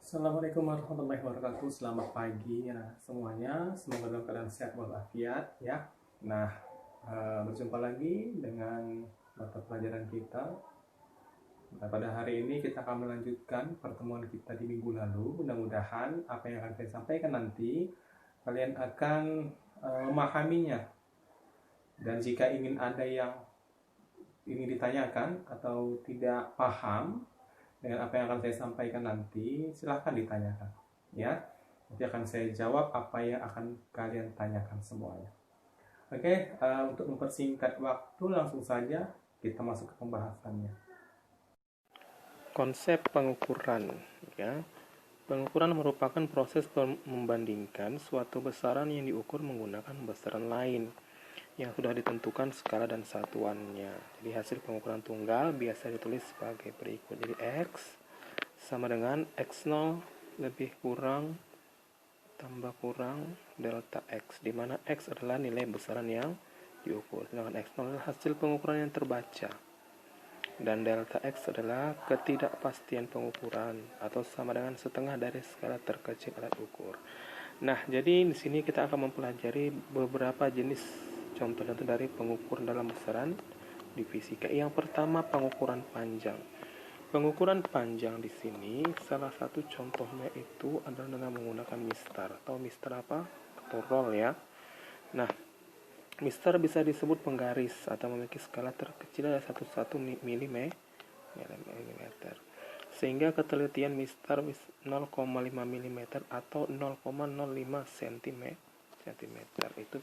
Assalamualaikum warahmatullahi wabarakatuh. Selamat pagi ya semuanya. Semoga dalam keadaan sehat walafiat ya. Nah, berjumpa lagi dengan mata pelajaran kita. Nah, pada hari ini kita akan melanjutkan pertemuan kita di minggu lalu. Mudah-mudahan apa yang akan saya sampaikan nanti kalian akan memahaminya. Dan jika ingin ada yang ingin ditanyakan atau tidak paham dengan apa yang akan saya sampaikan nanti, silahkan ditanyakan ya. Nanti akan saya jawab apa yang akan kalian tanyakan semuanya. Oke, untuk mempersingkat waktu langsung saja kita masuk ke pembahasannya. Konsep pengukuran ya. Pengukuran merupakan proses membandingkan suatu besaran yang diukur menggunakan besaran lain yang sudah ditentukan skala dan satuannya. Jadi hasil pengukuran tunggal biasa ditulis sebagai berikut. Jadi X sama dengan X0 lebih kurang tambah kurang delta X, di mana X adalah nilai besaran yang diukur, sedangkan X0 adalah hasil pengukuran yang terbaca, dan delta X adalah ketidakpastian pengukuran atau sama dengan setengah dari skala terkecil alat ukur. Nah, jadi di sini kita akan mempelajari beberapa jenis contoh-contoh dari pengukuran dalam besaran di fisika. Yang pertama, pengukuran panjang. Pengukuran panjang di sini salah satu contohnya itu adalah dengan menggunakan mistar. Atau mistar apa? Atau roll ya. Nah, mistar bisa disebut penggaris atau memiliki skala terkecil dari 1 mm, sehingga ketelitian mistar 0,5 mm atau 0,05 cm itu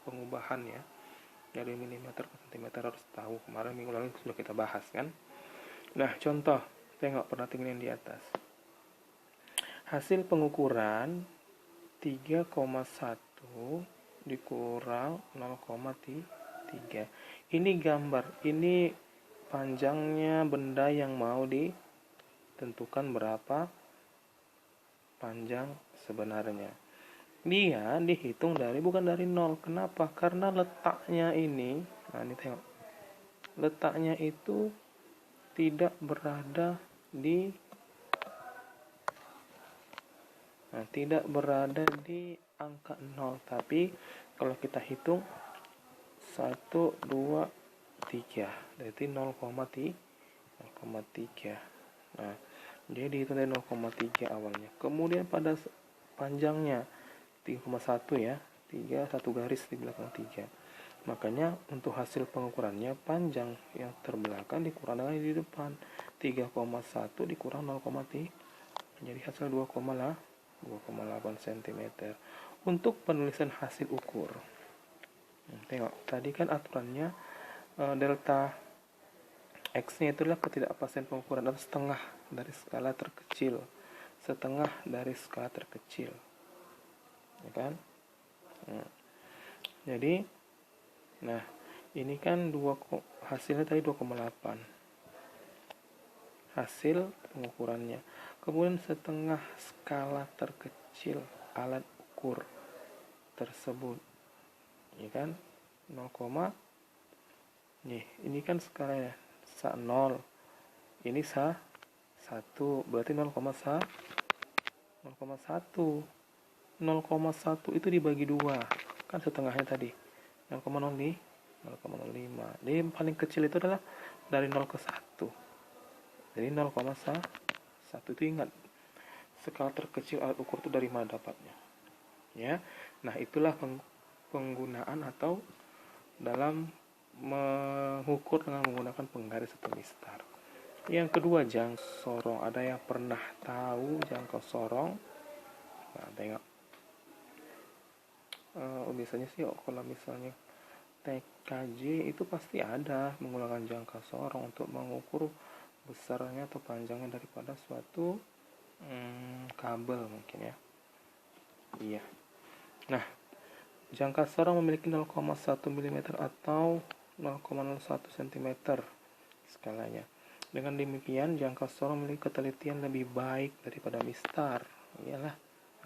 pengubahan ya, dari milimeter ke centimeter. Harus tahu, kemarin minggu lalu sudah kita bahas kan. Nah, contoh, tengok perhatikan yang di atas. Hasil pengukuran 3,1 dikurang 0,3. Ini gambar, ini panjangnya benda yang mau ditentukan berapa panjang sebenarnya. Dia dihitung bukan dari 0. Kenapa? Karena letaknya ini, nah ini tengok. Letaknya itu tidak berada di angka 0, tapi kalau kita hitung 1, 2, 3, berarti 0,3. Nah, dia dihitung dari 0,3 awalnya. Kemudian pada panjangnya 3,1 ya, 3 satu garis di belakang 3. Makanya untuk hasil pengukurannya panjang yang terbelakang dikurang dengan di depan. 3,1 dikurang 0,3 menjadi hasil 2,8 cm. Untuk penulisan hasil ukur, tengok tadi kan aturannya delta X nya itu adalah ketidakpastian pengukuran atau setengah dari skala terkecil. Setengah dari skala terkecil, ya kan? Jadi, nah ini kan hasilnya tadi 2,8 hasil pengukurannya. Kemudian setengah skala terkecil alat ukur tersebut, ya kan? 0, nih ini kan skalanya 0, ini 1, berarti 0,1. 0,1 itu dibagi 2, kan setengahnya tadi 0,05. Jadi paling kecil itu adalah dari 0 ke 1. Jadi 0,1 itu ingat, skala terkecil alat ukur itu dari mana dapatnya ya. Nah, itulah penggunaan atau dalam mengukur dengan menggunakan penggaris atau mistar. Yang kedua, jangka sorong. Ada yang pernah tahu jangka sorong? Nah, tengok. Biasanya sih kalau misalnya TKJ itu pasti ada menggunakan jangka sorong untuk mengukur besarnya atau panjangnya daripada suatu kabel mungkin ya. Iya. Nah, jangka sorong memiliki 0,1 mm atau 0,01 cm skalanya. Dengan demikian, jangka sorong memiliki ketelitian lebih baik daripada mistar. Iyalah,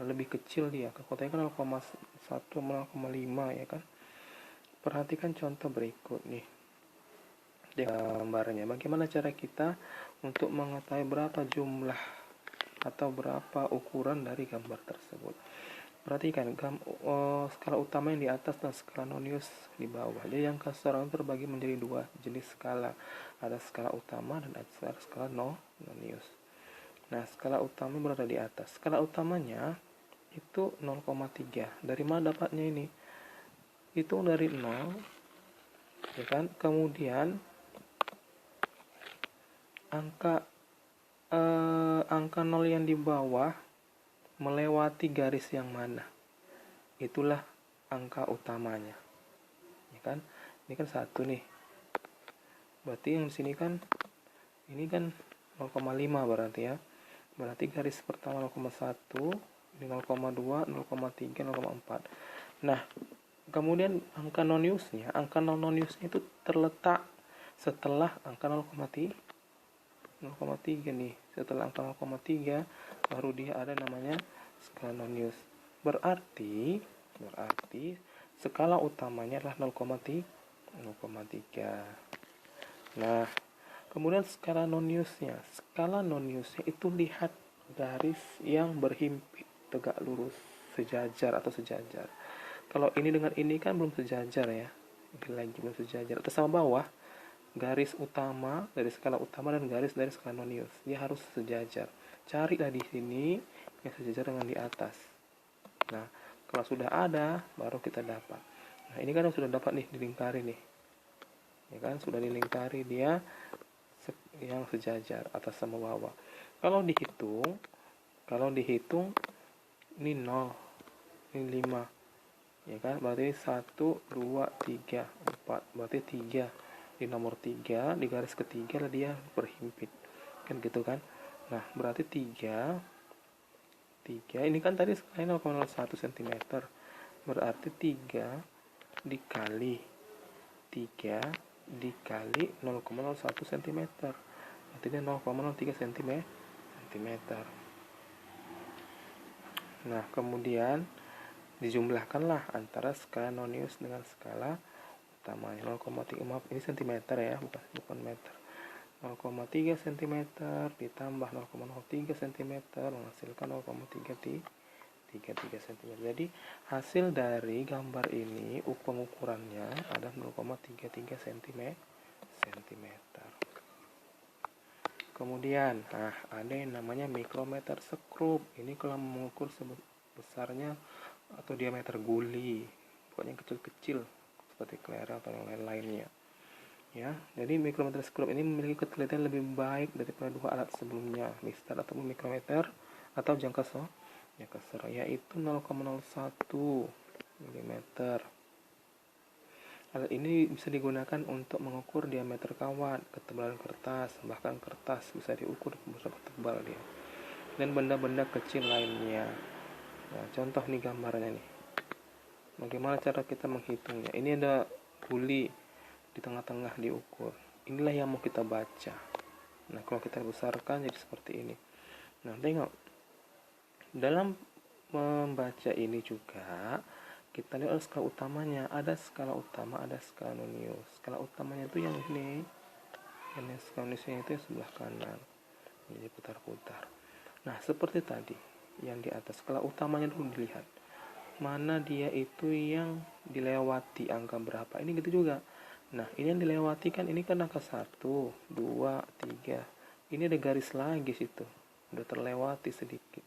lebih kecil dia. Kekuatannya kan 0,1 0,5 ya kan. Perhatikan contoh berikut nih. Gambarnya, bagaimana cara kita untuk mengetahui berapa jumlah atau berapa ukuran dari gambar tersebut. Perhatikan skala utama yang di atas dan skala nonius di bawah. Jadi yang seorang terbagi menjadi dua jenis skala. Ada skala utama dan ada skala nonius. Nah, skala utama berada di atas. Skala utamanya itu 0,3. Dari mana dapatnya ini? Hitung dari 0, ya kan? Kemudian angka 0 yang di bawah melewati garis yang mana, itulah angka utamanya, ya kan? Ini kan 1 nih, berarti yang di sini kan ini kan 0,5 berarti ya, berarti garis pertama 0,1, ini 0,2, 0,3, 0,4. Nah, kemudian angka noniusnya itu terletak setelah angka 0,3 nih. Setelah angka 0,3 baru dia ada namanya skala nonius. Berarti skala utamanya adalah 0,3. Nah, kemudian skala noniusnya itu lihat garis yang berhimpit tegak lurus, sejajar atau sejajar. Kalau ini dengan ini kan belum sejajar ya, lagi belum sejajar. Atas sama bawah, garis utama dari skala utama dan garis dari skala nonius, dia harus sejajar. Carilah di sini yang sejajar dengan di atas. Nah, kalau sudah ada, baru kita dapat. Nah, ini kan sudah dapat nih, dilingkari nih, ya kan, sudah dilingkari dia yang sejajar atas sama bawah. Kalau dihitung ini 0, ini 5, ya kan, berarti 1, 2, 3, 4, berarti 3. Di nomor 3, di garis ketiga lah dia berhimpit, kan gitu kan. Nah, berarti 3 ini kan tadi skalanya 0,01 cm, berarti 3 dikali 0,01 cm, artinya 0,03 cm. Nah, kemudian dijumlahkanlah antara skala nonius dengan skala utamanya. 0,3, maaf ini cm ya, bukan meter. 0,3 cm ditambah 0,03 cm menghasilkan 0,33 cm. Jadi hasil dari gambar ini pengukurannya adalah 0,33 cm. Kemudian ada yang namanya mikrometer sekrup. Ini kalau mengukur besarnya atau diameter guli, pokoknya kecil-kecil seperti kelereng atau yang lain-lainnya. Ya, jadi mikrometer sekrup ini memiliki ketelitian lebih baik daripada dua alat sebelumnya, mistar ataupun mikrometer atau jangka sorot, yaitu 0,01 mm. Alat ini bisa digunakan untuk mengukur diameter kawat, ketebalan kertas, bahkan kertas bisa diukur berapa tebal dia, dan benda-benda kecil lainnya. Nah, contoh nih gambarnya nih. Bagaimana cara kita menghitungnya? Ini ada guli di tengah-tengah diukur. Inilah yang mau kita baca. Nah, kalau kita besarkan jadi seperti ini. Nah, tengok. Dalam membaca ini juga kita lihat skala utamanya. Ada skala utama, ada skala nonius. Skala utamanya itu yang ini. Yang skala noniusnya itu yang sebelah kanan. Jadi putar-putar. Nah, seperti tadi yang di atas, skala utamanya dulu dilihat. Mana dia itu yang dilewati angka berapa. Ini gitu juga. Nah, ini yang dilewati kan, ini kan angka 1, 2, 3. Ini ada garis lagi situ. Udah terlewati sedikit.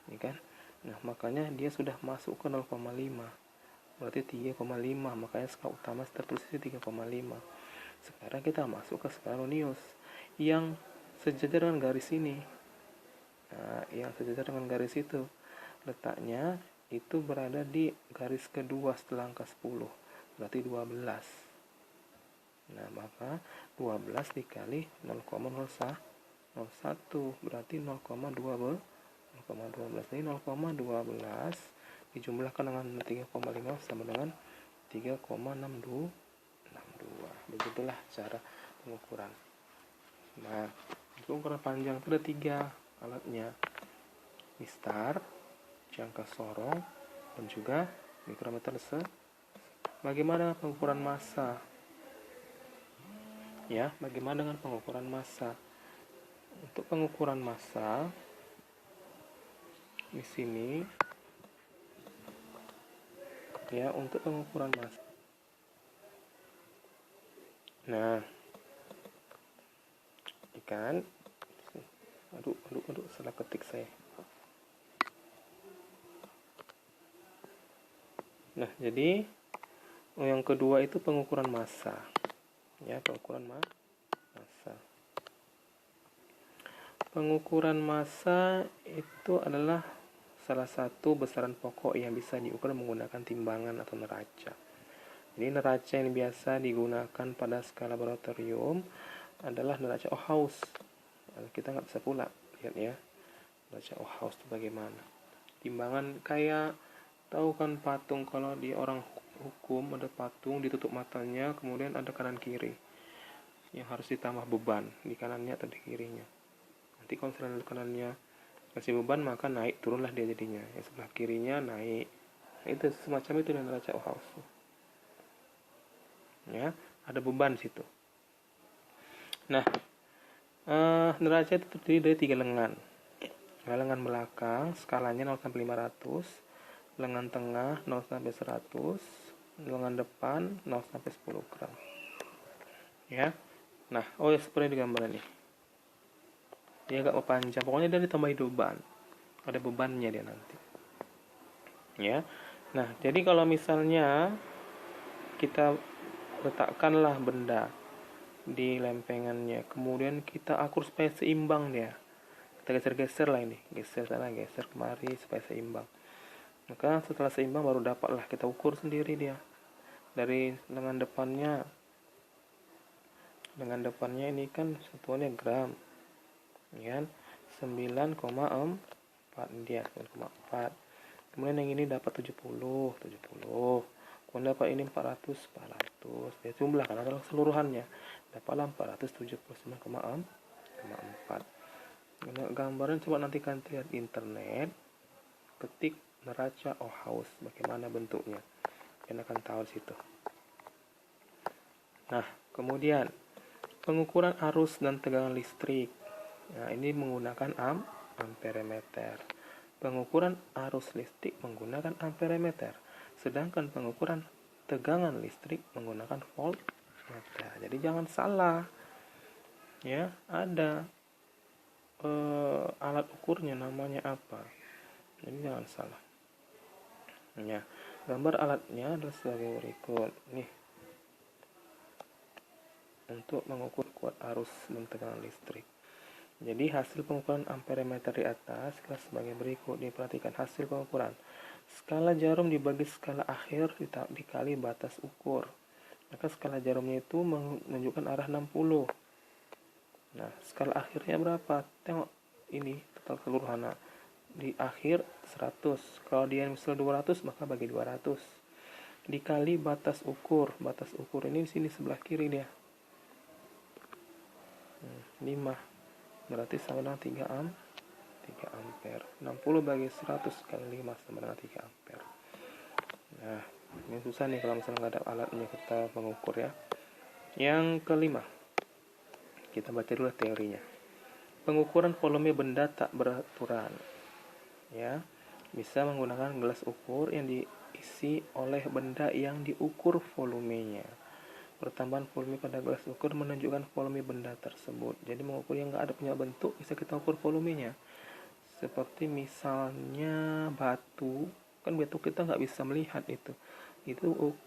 Ini kan. Nah, makanya dia sudah masuk ke 0,5. Berarti 3,5. Makanya skala utama tertulis di 3,5. Sekarang kita masuk ke skala nonius yang sejajar dengan garis ini. Nah, yang sejajar dengan garis itu letaknya itu berada di garis kedua setelah angka 10, berarti 12. Nah, maka 12 dikali 0,01 berarti 0,12. Jadi 0,12 dijumlahkan dengan 3,5 sama dengan 3,62. Begitulah cara pengukuran. Nah, pengukuran panjang itu ada 3 alatnya. Mistar, jangka sorong, dan juga mikrometer Bagaimana pengukuran massa? Ya, bagaimana dengan pengukuran massa? Untuk pengukuran massa, di sini ya untuk pengukuran massa. Nah, ikan, aduh, salah ketik saya. Nah, jadi yang kedua itu pengukuran massa. Ya, pengukuran massa. Pengukuran massa itu adalah salah satu besaran pokok yang bisa diukur menggunakan timbangan atau neraca. Jadi neraca yang biasa digunakan pada skala laboratorium adalah neraca Ohaus. Kita nggak bisa pula lihat ya neraca Ohaus itu bagaimana. Timbangan kayak tahu kan patung, kalau di orang hukum ada patung ditutup matanya, kemudian ada kanan kiri yang harus ditambah beban di kanannya atau di kirinya. Nanti kalau misalnya kanannya kasih beban maka naik turunlah dia jadinya, yang sebelah kirinya naik. Nah, itu semacam itu dengan neraca Ohaus. Ya, ada beban situ. Nah, neraca itu terdiri dari 3 lengan. Lengan belakang skalanya 0 sampai 500, lengan tengah 0 sampai 100, lengan depan 0 sampai 10 gram. Ya. Nah, seperti di gambar ini. Dia agak panjang, pokoknya dia ditambahi beban. Ada bebannya dia nanti. Ya. Nah, jadi kalau misalnya kita letakkanlah benda di lempengannya, kemudian kita akur supaya seimbang dia. Kita geser-geser lah ini, geser sana, geser kemari supaya seimbang. Maka setelah seimbang baru dapatlah kita ukur sendiri dia. Dari lengan depannya ini kan satuannya gram, ya, 9,4 dia, 9,4. Kemudian yang ini dapat 70. Kemudian dapat ini 400. Dia jumlah karena adalah keseluruhannya. Dapatlah 479,4. Gambarnya coba nanti kalian lihat di internet, ketik neraca Ohaus bagaimana bentuknya, kalian akan tahu di situ. Nah, kemudian pengukuran arus dan tegangan listrik. Nah, ini menggunakan amperemeter. Pengukuran arus listrik menggunakan amperemeter, sedangkan pengukuran tegangan listrik menggunakan voltmeter. Jadi jangan salah. Ya, ada alat ukurnya namanya apa. Jadi jangan salah. Ya, gambar alatnya adalah sebagai berikut. Nih, untuk mengukur kuat arus dan tegangan listrik. Jadi hasil pengukuran amperemeter di atas kelas sebagai berikut. Diperhatikan hasil pengukuran. Skala jarum dibagi skala akhir dikali batas ukur. Maka skala jarumnya itu menunjukkan arah 60. Nah, skala akhirnya berapa? Tengok ini total keseluruhan. Nah, di akhir 100. Kalau dia misal 200 maka bagi 200. Dikali batas ukur. Batas ukur ini di sini sebelah kiri dia. 5. Berarti sama dengan 3 ampere. 60 bagi 100 kali 5 sama dengan 3 ampere. Nah, ini susah nih kalau misalnya nggak ada alatnya kita mengukur ya. Yang kelima, kita baca dulu teorinya. Pengukuran volume benda tak beraturan. Ya, bisa menggunakan gelas ukur yang diisi oleh benda yang diukur volumenya. Pertambahan volume pada gelas ukur menunjukkan volume benda tersebut. Jadi mengukur yang nggak ada punya bentuk bisa kita ukur volumenya. Seperti misalnya batu, kan batu kita nggak bisa melihat itu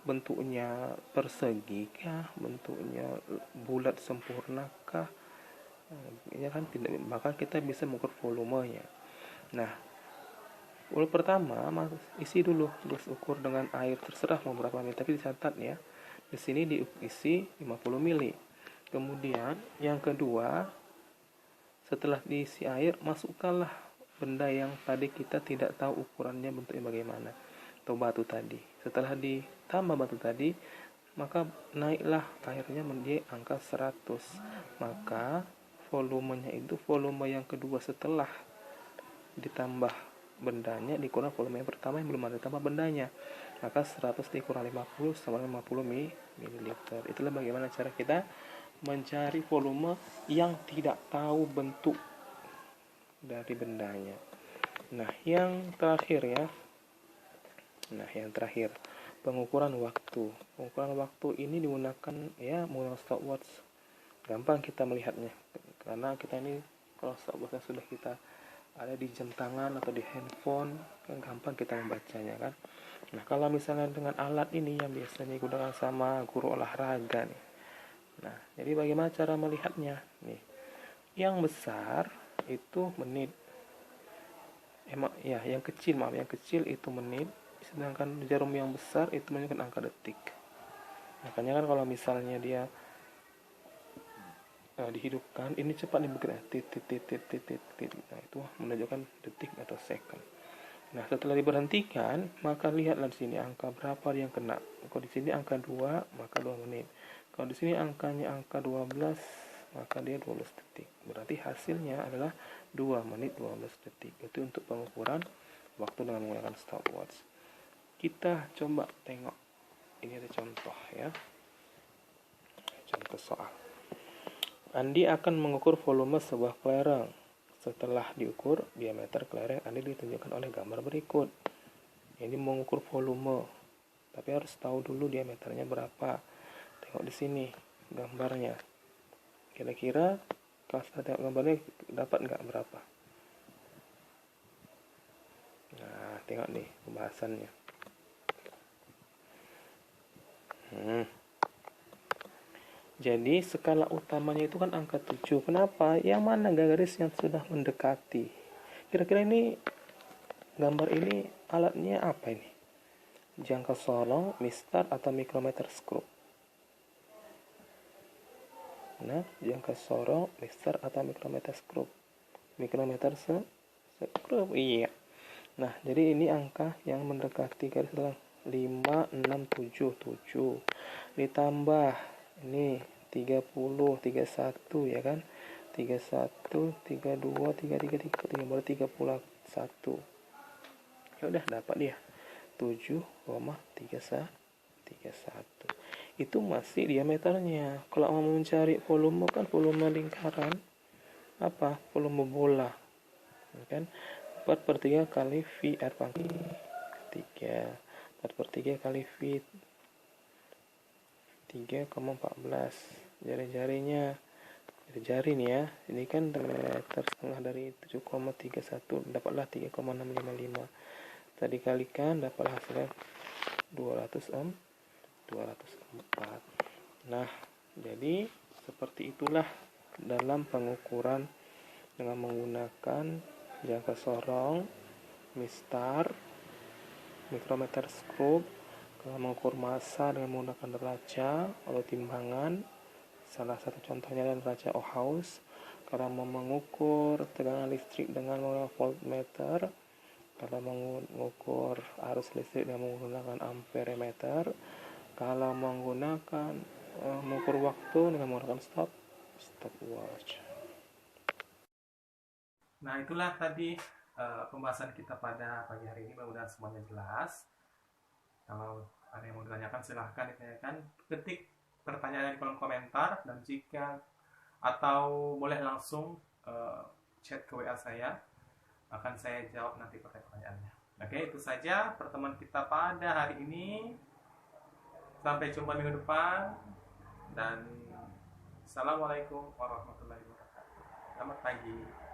bentuknya persegi kah, bentuknya bulat sempurna kah, ya kan tidak, maka kita bisa mengukur volumenya. Nah, pertama isi dulu gelas ukur dengan air, terserah mau berapa mili, tapi dicatat ya, di sini diisi 50 mili. Kemudian yang kedua, setelah diisi air masukkanlah benda yang tadi kita tidak tahu ukurannya bentuknya bagaimana, atau batu tadi. Setelah ditambah batu tadi, maka naiklah airnya menjadi angka 100. Maka volumenya itu volume yang kedua setelah ditambah bendanya dikurang volume yang pertama yang belum ada tambah bendanya. Maka 100 dikurang 50 sama 50 ml. Itulah bagaimana cara kita mencari volume yang tidak tahu bentuk dari bendanya. Nah, yang terakhir ya. Pengukuran waktu. Pengukuran waktu ini digunakan ya menggunakan stopwatch. Gampang kita melihatnya. Karena kita ini kalau stopwatch sudah kita ada di jam tangan atau di handphone, kan gampang kita membacanya kan. Nah, kalau misalnya dengan alat ini yang biasanya digunakan sama guru olahraga nih. Nah, jadi bagaimana cara melihatnya? Nih, yang besar itu menit. Yang kecil itu menit, sedangkan jarum yang besar itu menunjukkan angka detik. Makanya kan kalau misalnya dia dihidupkan, ini cepat nih bergerak, titit. Nah, itu menunjukkan detik atau second. Nah, setelah diberhentikan, maka lihatlah di sini angka berapa yang kena. Kalau di sini angka 2, maka 2 menit. Kalau di sini angkanya angka 12, maka dia 12 detik. Berarti hasilnya adalah 2 menit 12 detik. Itu untuk pengukuran waktu dengan menggunakan stopwatch. Kita coba tengok. Ini ada contoh ya. Contoh soal. Andi akan mengukur volume sebuah kelereng. Setelah diukur, diameter kelereng Andi ditunjukkan oleh gambar berikut. Ini mengukur volume, tapi harus tahu dulu diameternya berapa. Tengok di sini gambarnya. Kira-kira kalau kita tengok gambarnya dapat nggak berapa? Nah, tengok nih pembahasannya. Jadi skala utamanya itu kan angka 7. Kenapa? Yang mana garis yang sudah mendekati? Kira-kira ini gambar ini alatnya apa ini? Jangka sorong, mistar, atau mikrometer skrup? Nah, jangka sorong, mistar, atau mikrometer skrup? Mikrometer skrup, iya. Nah, jadi ini angka yang mendekati garis adalah 5, 6, 7. Ditambah ini 30, 31 ya kan? 31, 32, 33, baru 31. Ya udah dapat dia 7,31. Itu masih diameternya. Kalau mau mencari volume kan volume lingkaran apa? Volume bola. Ya kan? 4/3 kali V R pangkat 3. 4/3 kali V 3,14. Jari-jarinya jari nih ya. Ini kan diameter setengah dari 7,31, dapatlah 3,655. Tadi kalikan dapatlah hasilnya 204. Nah, jadi seperti itulah dalam pengukuran dengan menggunakan jangka sorong, mistar, mikrometer skrup. Kalau mengukur massa dengan menggunakan neraca atau timbangan, salah satu contohnya adalah neraca Ohaus. Kalau mau mengukur tegangan listrik dengan menggunakan voltmeter, kalau mengukur arus listrik dengan menggunakan amperemeter, kalau menggunakan mengukur waktu dengan menggunakan stopwatch. Nah, itulah tadi pembahasan kita pada pagi hari ini. Mudah-mudahan semuanya jelas. Kalau ada yang mau ditanyakan silahkan ditanyakan, ketik pertanyaan di kolom komentar, dan jika atau boleh langsung chat ke WA saya, akan saya jawab nanti pakai pertanyaannya. Oke, itu saja pertemuan kita pada hari ini. Sampai jumpa minggu depan, dan assalamualaikum warahmatullahi wabarakatuh. Selamat pagi.